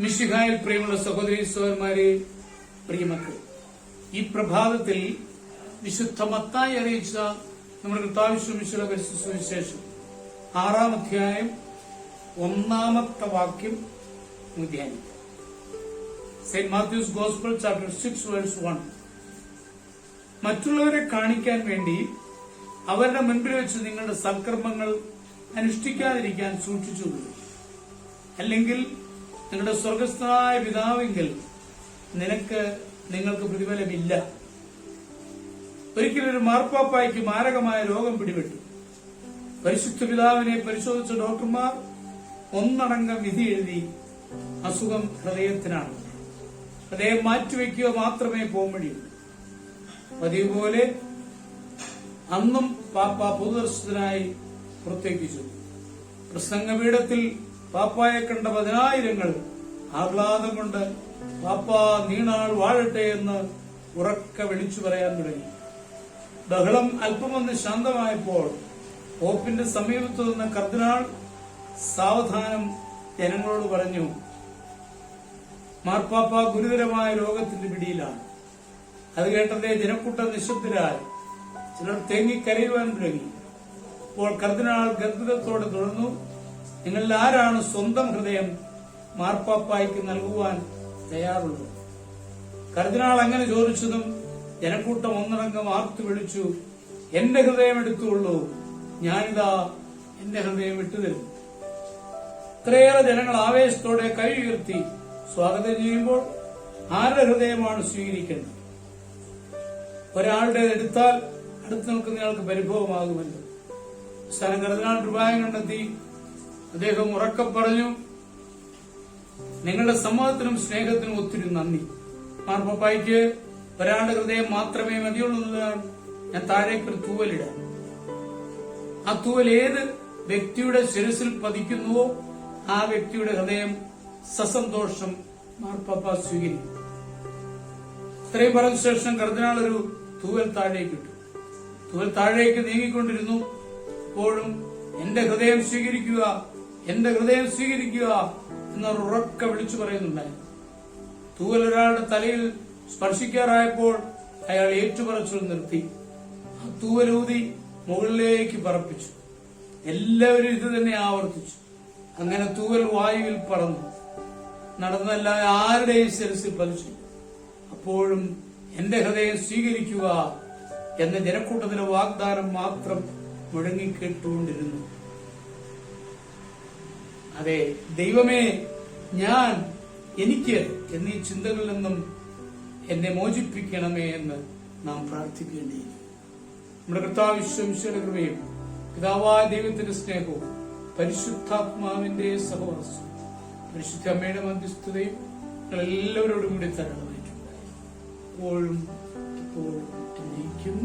മിശിഹായിൽ പ്രിയമുള്ള സഹോദരി സഹോദരന്മാരെ, പ്രിയമക്കൾ, ഈ പ്രഭാതത്തിൽ വിശുദ്ധ മത്തായി അറിയിച്ച നമ്മുടെ കർത്താവിശ്വമിശിയുടെ പരിശുദ്ധ സുവിശേഷം 6-ാം അധ്യായം 1-ാമത്തെ വാക്യം ധ്യാനിക്കാം. Saint Matthew's gospel chapter 6 verse 1. മറ്റുള്ളവരെ കാണിക്കാൻ വേണ്ടി അവരുടെ മുൻപിൽ വെച്ച് നിങ്ങളുടെ സൽക്കർമ്മങ്ങൾ അനുഷ്ഠിക്കാതിരിക്കാൻ സൂക്ഷിച്ചുകൊള്ളു. അല്ലെങ്കിൽ നിങ്ങളുടെ സ്വർഗസ്ഥനായ പിതാവെങ്കിൽ നിങ്ങൾക്ക് പ്രതിഫലമില്ല. ഒരിക്കലൊരു മാർപ്പാപ്പായ്ക്ക് മാരകമായ രോഗം പിടിപെട്ടു. പരിശുദ്ധ പിതാവിനെ പരിശോധിച്ച ഡോക്ടർമാർ ഒന്നടങ്കം വിധി എഴുതി, അസുഖം ഹൃദയത്തിനാണ്, അദ്ദേഹം മാറ്റിവെക്കുക മാത്രമേ പോംവഴിയുള്ളൂ. പതിവ് പോലെ അന്നും പാപ്പ പൊതുദർശനത്തിനായി പുറത്തേക്ക് ചെന്നു. പ്രസംഗപീഠത്തിൽ പാപ്പായെ കണ്ട 10,000 ആഹ്ലാദം കൊണ്ട് പാപ്പ നീണാൾ വാഴട്ടെ എന്ന് ഉറക്കെ വിളിച്ചു പറയാൻ തുടങ്ങി. ബഹളം അല്പമൊന്ന് ശാന്തമായപ്പോൾ പോപ്പിന്റെ സമീപത്തു നിന്ന് കർദിനാൾ സാവധാനം ജനങ്ങളോട് പറഞ്ഞു, മാർപ്പാപ്പ ഗുരുതരമായ രോഗത്തിന്റെ പിടിയിലാണ്. അത് കേട്ടതേ ജനക്കൂട്ടം നിശബ്ദരായി. ചിലർ തേങ്ങിക്കരയുവാൻ തുടങ്ങി. അപ്പോൾ കർദിനാൾ ഗദ്ഗതത്തോടെ തുടർന്നു, നിങ്ങളിൽ ആരാണ് സ്വന്തം ഹൃദയം മാർപ്പാപ്പായ്ക്ക് നൽകുവാൻ തയ്യാറുള്ളത്? കർദിനാൾ അങ്ങനെ ചോദിച്ചതും ജനക്കൂട്ടം ഒന്നടങ്കം ആർത്തു വിളിച്ചു, എന്റെ ഹൃദയം എടുത്തുള്ളൂ, ഞാനിതാ എന്റെ ഹൃദയം വിട്ടുതരും. ഇത്രയേറെ ജനങ്ങൾ ആവേശത്തോടെ കൈ ഉയർത്തി സ്വാഗതം ചെയ്യുമ്പോൾ ആരുടെ ഹൃദയമാണ് സ്വീകരിക്കേണ്ടത്? ഒരാളുടെ എടുത്താൽ അടുത്ത് നിൽക്കുന്നയാൾക്ക് പരിഭവമാകുമല്ലോ. അവസാനം കർദിനാൾ ഉപായം കണ്ടെത്തി. അദ്ദേഹം ഉറക്കെ പറഞ്ഞു, നിങ്ങളുടെ സമ്മതത്തിനും സ്നേഹത്തിനും ഒത്തിരി നന്ദി. മാർപ്പാപ്പായ്ക്ക് ഒരാളുടെ ഹൃദയം മാത്രമേ മതിയുള്ളതാണ്. ഞാൻ താഴേക്കൊരു തൂവലിടാം. ആ തൂവൽ ഏത് വ്യക്തിയുടെ ശിരസിൽ പതിക്കുന്നുവോ ആ വ്യക്തിയുടെ ഹൃദയം സസന്തോഷം മാർപ്പാപ്പ സ്വീകരിക്കും. ഇത്രയും പറഞ്ഞ ശേഷം കർദിനാൾ ഒരു തൂവൽ താഴേക്കിട്ടു. തൂവൽ താഴേക്ക് നീങ്ങിക്കൊണ്ടിരുന്നു. അപ്പോഴും എന്റെ ഹൃദയം സ്വീകരിക്കുക, എന്റെ ഹൃദയം സ്വീകരിക്കുക എന്നവർ ഉറക്കെ വിളിച്ചു പറയുന്നുണ്ടായിരുന്നു. തൂവൽ ഒരാളുടെ തലയിൽ സ്പർശിക്കാറായപ്പോൾ അയാൾ ഏറ്റുപറച്ചിൽ നിർത്തി. ആ തൂവലൂതി മുകളിലേക്ക് പറപ്പിച്ചു. എല്ലാവരും ഇത് തന്നെ ആവർത്തിച്ചു. അങ്ങനെ തൂവൽ വായുവിൽ പറന്നു നടന്നല്ല ആരുടെയും ശിരസിൽ പതിച്ചു. അപ്പോഴും എന്റെ ഹൃദയം സ്വീകരിക്കുക എന്ന ജനക്കൂട്ടത്തിലെ വാഗ്ദാനം മാത്രം മുഴങ്ങിക്കേട്ടുകൊണ്ടിരുന്നു. അതെ, ദൈവമേ, എനിക്ക് എന്നീ ചിന്തകളിൽ നിന്നും എന്നെ മോചിപ്പിക്കണമേ എന്ന് നാം പ്രാർത്ഥിക്കേണ്ടിയിരിക്കുന്നു. നമ്മുടെ കർത്താവ് ഈശോയുടെ കൃപയും പിതാവായ ദൈവത്തിന്റെ സ്നേഹവും പരിശുദ്ധാത്മാവിന്റെ സഹവാസവും പരിശുദ്ധ അമ്മയുടെ മധ്യസ്ഥതയും എല്ലാവരോടും കൂടി ധാരാളമായിട്ടുണ്ടായി. എപ്പോഴും എന്നേക്കും.